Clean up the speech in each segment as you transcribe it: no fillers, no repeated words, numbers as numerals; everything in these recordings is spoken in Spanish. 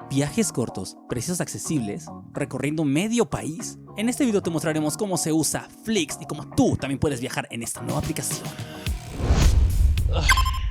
Viajes cortos, precios accesibles, recorriendo medio país. En este video te mostraremos cómo se usa Flix y cómo tú también puedes viajar en esta nueva aplicación.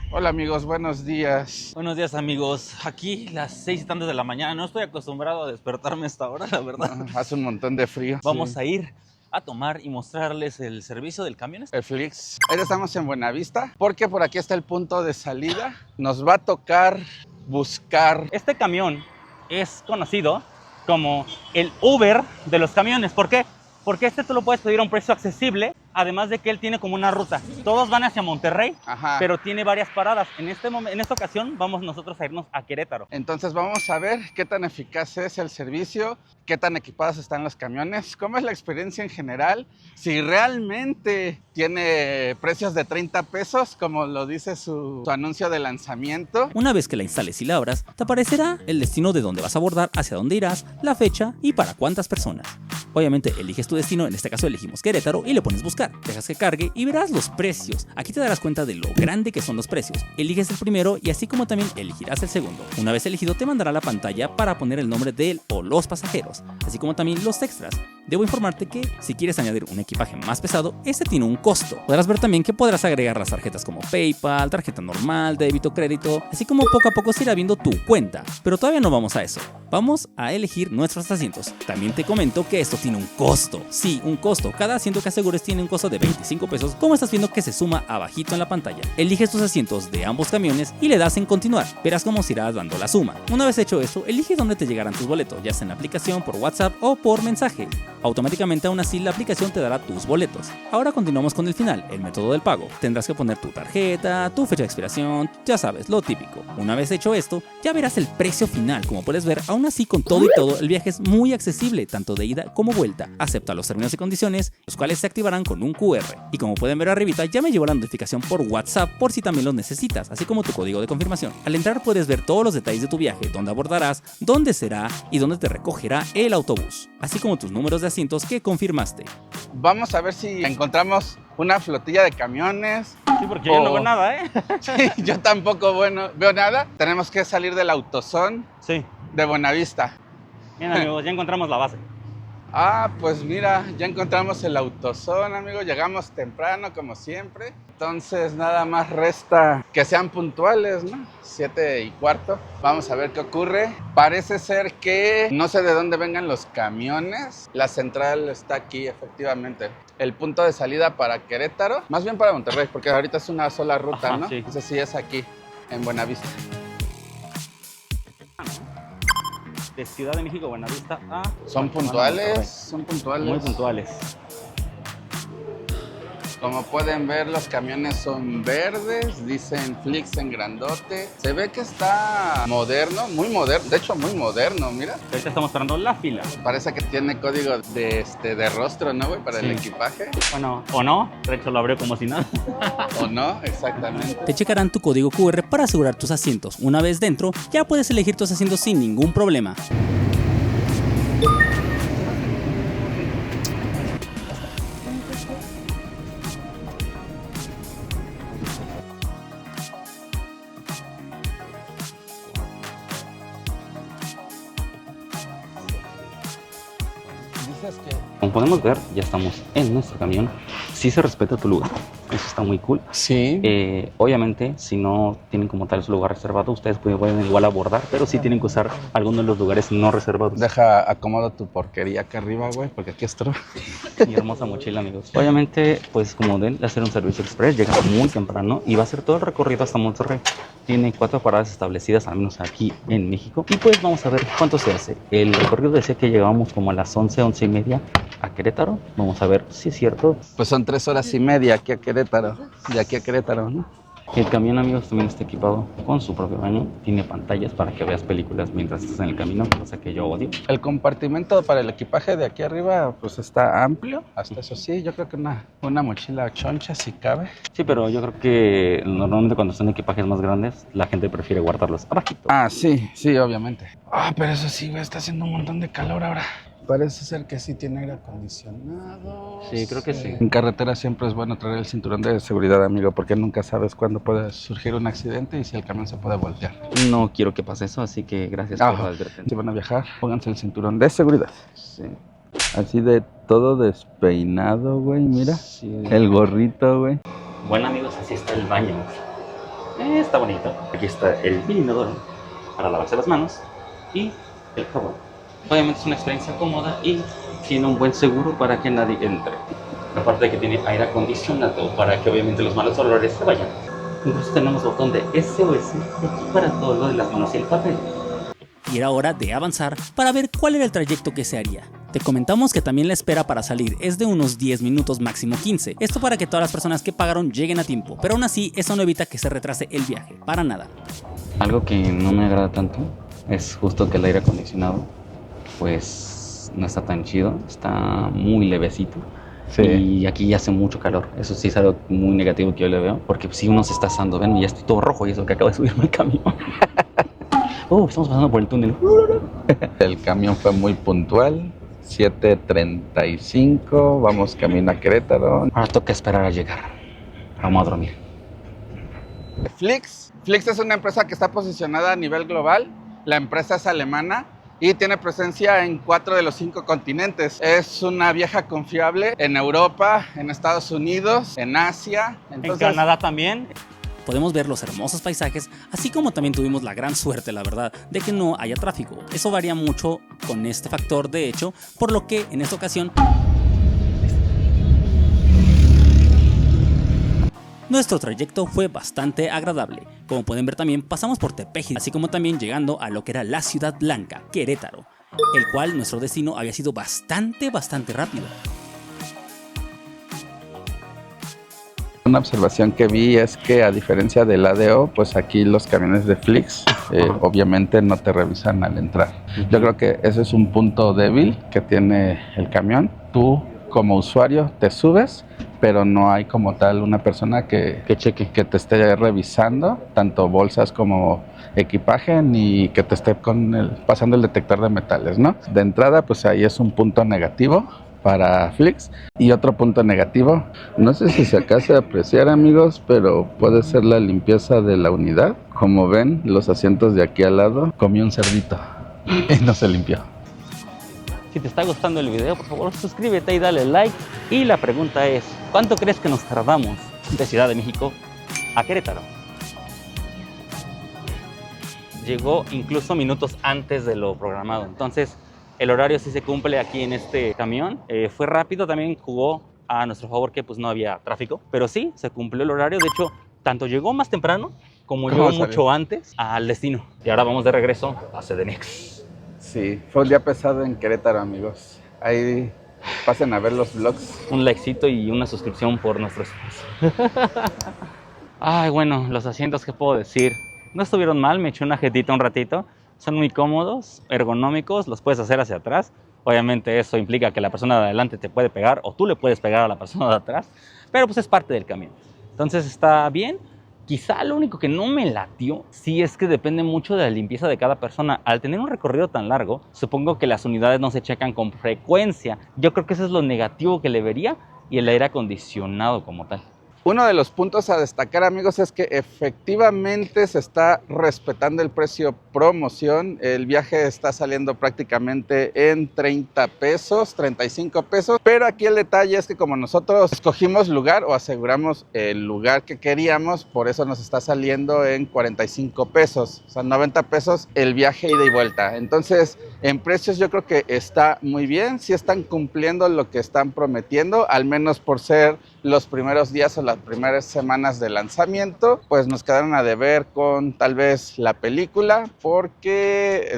Hola amigos, buenos días. Buenos días amigos, aquí las 6 y tantos de la mañana, no estoy acostumbrado a despertarme a esta hora, la verdad. Hace un montón de frío. Vamos a ir a tomar y mostrarles el servicio del camión. El Flix. Ahora estamos en Buenavista porque por aquí está el punto de salida. Nos va a tocar buscar. Este camión es conocido como el Uber de los camiones. ¿Por qué? Porque tú lo puedes pedir a un precio accesible, además de que él tiene como una ruta. Todos van hacia Monterrey, pero tiene varias paradas. En esta ocasión vamos nosotros a irnos a Querétaro. Entonces vamos a ver qué tan eficaz es el servicio, qué tan equipados están los camiones, cómo es la experiencia en general, si realmente tiene precios de 30 pesos, como lo dice su anuncio de lanzamiento. Una vez que la instales y la abras, te aparecerá el destino de dónde vas a abordar, hacia dónde irás, la fecha y para cuántas personas. Obviamente eliges tu destino, en este caso elegimos Querétaro y le pones buscar. Dejas que cargue y verás los precios. Aquí te darás cuenta de lo grande que son los precios. Eliges el primero y así como también elegirás el segundo. Una vez elegido te mandará la pantalla para poner el nombre de él o los pasajeros, así como también los extras. Debo informarte que si quieres añadir un equipaje más pesado, este tiene un costo. Podrás ver también que podrás agregar las tarjetas como PayPal, tarjeta normal, débito, crédito, así como poco a poco se irá viendo tu cuenta. Pero todavía no vamos a eso. Vamos a elegir nuestros asientos. También te comento que esto tiene un costo. Sí, un costo. Cada asiento que asegures tiene un costo de 25 pesos, como estás viendo que se suma abajito en la pantalla. Eliges tus asientos de ambos camiones y le das en continuar. Verás cómo se irá dando la suma. Una vez hecho esto, elige dónde te llegarán tus boletos, ya sea en la aplicación, por WhatsApp o por mensaje. Automáticamente aún así la aplicación te dará tus boletos. Ahora continuamos con el final, el método del pago. Tendrás que poner tu tarjeta, tu fecha de expiración, ya sabes, lo típico. Una vez hecho esto, ya verás el precio final. Como puedes ver, aún así con todo y todo, el viaje es muy accesible, tanto de ida como vuelta. Acepta los términos y condiciones, los cuales se activarán con un QR. Y como pueden ver arribita, ya me llegó la notificación por WhatsApp por si también los necesitas, así como tu código de confirmación. Al entrar puedes ver todos los detalles de tu viaje, dónde abordarás, dónde será y dónde te recogerá el autobús, así como tus números de asientos que confirmaste. Vamos a ver si encontramos una flotilla de camiones. Sí, porque yo no veo nada, ¿eh? Sí, yo tampoco veo nada. Tenemos que salir del autosón de Buenavista. Bien amigos, ya encontramos la base. Pues mira, ya encontramos el autosón, amigos. Llegamos temprano, como siempre. Entonces nada más resta que sean puntuales, ¿no? 7:15. Vamos a ver qué ocurre. Parece ser que no sé de dónde vengan los camiones. La central está aquí, efectivamente. El punto de salida para Querétaro, más bien para Monterrey, porque ahorita es una sola ruta, ¿no? Sí. Entonces sí es aquí, en Buenavista. De Ciudad de México, Buenavista a... Son puntuales, son puntuales. Muy puntuales. Como pueden ver, los camiones son verdes, dicen Flix en grandote. Se ve que está moderno, muy moderno, de hecho muy moderno, mira. Ahorita estamos esperando la fila. Parece que tiene código de rostro, ¿no, güey? Para el equipaje. Bueno, o no, de hecho lo abrió como si nada. O no, exactamente. Te checarán tu código QR para asegurar tus asientos. Una vez dentro, ya puedes elegir tus asientos sin ningún problema. Como podemos ver, ya estamos en nuestro camión. Sí se respeta tu lugar, eso está muy cool. Sí. Obviamente, si no tienen como tal su lugar reservado, ustedes pueden igual abordar, pero sí tienen que usar algunos de los lugares no reservados. Deja, acomodo tu porquería acá arriba, güey, porque aquí estoy. Mi hermosa mochila, amigos. Obviamente, pues como deben hacer un servicio express, llega muy temprano y va a hacer todo el recorrido hasta Monterrey. Tiene 4 paradas establecidas, al menos aquí en México. Y pues vamos a ver cuánto se hace. El recorrido decía que llegábamos como a las 11:30 a Querétaro. Vamos a ver si es cierto. Pues son 3:30 aquí a Querétaro, de aquí a Querétaro, ¿no? El camión, amigos, también está equipado con su propio baño. Tiene pantallas para que veas películas mientras estás en el camino, cosa que yo odio. El compartimento para el equipaje de aquí arriba pues está amplio, hasta eso sí, yo creo que una mochila choncha si cabe. Sí, pero yo creo que normalmente cuando son equipajes más grandes, la gente prefiere guardarlos abajito. Sí, obviamente. Pero eso sí, güey, está haciendo un montón de calor ahora. Parece ser que sí tiene aire acondicionado. Sí, creo que sí. En carretera siempre es bueno traer el cinturón de seguridad, amigo, porque nunca sabes cuándo puede surgir un accidente y si el camión se puede voltear. No quiero que pase eso, así que gracias por la advertencia. Si van a viajar, pónganse el cinturón de seguridad. Sí. Así de todo despeinado, güey, mira. Sí. El gorrito, güey. Bueno, amigos, así está el baño. Está bonito. Aquí está el inodoro para lavarse las manos y el jabón. Obviamente es una experiencia cómoda y tiene un buen seguro para que nadie entre. Aparte de que tiene aire acondicionado para que obviamente los malos olores se vayan. Incluso tenemos botón de SOS aquí para todo lo de las manos y el papel. Y era hora de avanzar para ver cuál era el trayecto que se haría. Te comentamos que también la espera para salir es de unos 10 minutos, máximo 15. Esto para que todas las personas que pagaron lleguen a tiempo, pero aún así eso no evita que se retrase el viaje, para nada. Algo que no me agrada tanto es justo que el aire acondicionado pues no está tan chido, está muy levecito. Sí. Y aquí ya hace mucho calor. Eso sí es algo muy negativo que yo le veo, porque si uno se está asando, ven, ya estoy todo rojo y eso que acabo de subirme al camión. Estamos pasando por el túnel. El camión fue muy puntual. 7:35, vamos camino a Querétaro. Ahora toca esperar a llegar. Vamos a dormir. Flix es una empresa que está posicionada a nivel global. La empresa es alemana y tiene presencia en 4 de los 5 continentes. Es una vieja confiable en Europa, en Estados Unidos, en Asia. En Canadá también. Podemos ver los hermosos paisajes, así como también tuvimos la gran suerte, la verdad, de que no haya tráfico. Eso varía mucho con este factor, de hecho, por lo que en esta ocasión nuestro trayecto fue bastante agradable. Como pueden ver también pasamos por Tepeji, así como también llegando a lo que era la Ciudad Blanca, Querétaro, el cual nuestro destino había sido bastante rápido. Una observación que vi es que a diferencia del ADO, pues aquí los camiones de Flix obviamente no te revisan al entrar. Yo creo que ese es un punto débil que tiene el camión. Tú como usuario te subes, pero no hay como tal una persona que cheque, que te esté revisando tanto bolsas como equipaje, ni que te esté pasando el detector de metales, ¿no? De entrada, pues ahí es un punto negativo para Flix. Y otro punto negativo, no sé si se alcanza a apreciar, amigos, pero puede ser la limpieza de la unidad. Como ven, los asientos de aquí al lado, comí un cerdito y no se limpió. Si te está gustando el video, por favor suscríbete y dale like. Y la pregunta es, ¿cuánto crees que nos tardamos de Ciudad de México a Querétaro? Llegó incluso minutos antes de lo programado, entonces el horario sí se cumple aquí en este camión. Fue rápido, también jugó a nuestro favor que pues no había tráfico, pero sí, se cumplió el horario. De hecho, tanto llegó más temprano como llegó mucho antes al destino. Y ahora vamos de regreso a CDMX. Sí, fue un día pesado en Querétaro, amigos. Ahí pasen a ver los vlogs. Un likecito y una suscripción por nuestros fans. Ay, bueno, los asientos, ¿qué puedo decir? No estuvieron mal, me eché una jetita un ratito. Son muy cómodos, ergonómicos, los puedes hacer hacia atrás. Obviamente eso implica que la persona de adelante te puede pegar o tú le puedes pegar a la persona de atrás, pero pues es parte del camino. Entonces está bien. Quizá lo único que no me latió sí es que depende mucho de la limpieza de cada persona. Al tener un recorrido tan largo, supongo que las unidades no se checan con frecuencia. Yo creo que eso es lo negativo que le vería, y el aire acondicionado como tal. Uno de los puntos a destacar, amigos, es que efectivamente se está respetando el precio promoción. El viaje está saliendo prácticamente en 30 pesos, 35 pesos. Pero aquí el detalle es que como nosotros escogimos lugar o aseguramos el lugar que queríamos, por eso nos está saliendo en 45 pesos. O sea, 90 pesos el viaje ida y vuelta. Entonces, en precios yo creo que está muy bien. Sí están cumpliendo lo que están prometiendo, al menos por ser los primeros días o las primeras semanas de lanzamiento. Pues nos quedaron a deber con tal vez la película, porque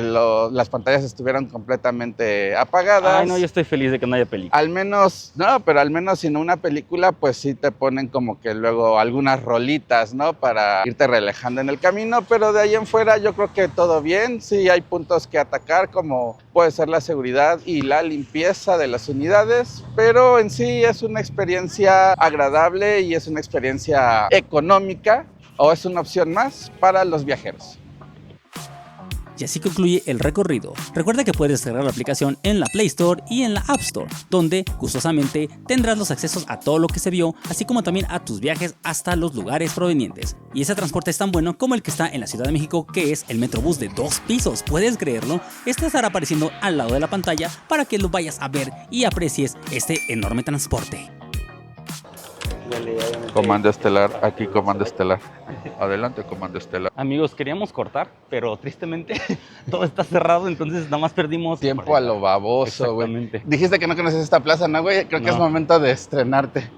las pantallas estuvieron completamente apagadas. Ay, no, yo estoy feliz de que no haya película. Al menos, no, pero al menos sin una película, pues sí te ponen como que luego algunas rolitas, ¿no? Para irte relajando en el camino, pero de ahí en fuera yo creo que todo bien. Sí hay puntos que atacar, como puede ser la seguridad y la limpieza de las unidades, pero en sí es una experiencia agradable y es una experiencia económica, o es una opción más para los viajeros. Y así concluye el recorrido. Recuerda que puedes descargar la aplicación en la Play Store y en la App Store, donde gustosamente tendrás los accesos a todo lo que se vio, así como también a tus viajes hasta los lugares provenientes. Y ese transporte es tan bueno como el que está en la Ciudad de México, que es el Metrobús de 2 pisos. ¿Puedes creerlo? Este estará apareciendo al lado de la pantalla para que lo vayas a ver y aprecies este enorme transporte. Comando Estelar, aquí Comando Estelar. Adelante, Comando Estelar. Amigos, queríamos cortar, pero tristemente todo está cerrado, entonces nada más perdimos Tiempo a lo baboso, güey. Exactamente. Dijiste que no conoces esta plaza, ¿no, güey? Creo que No. es momento de estrenarte.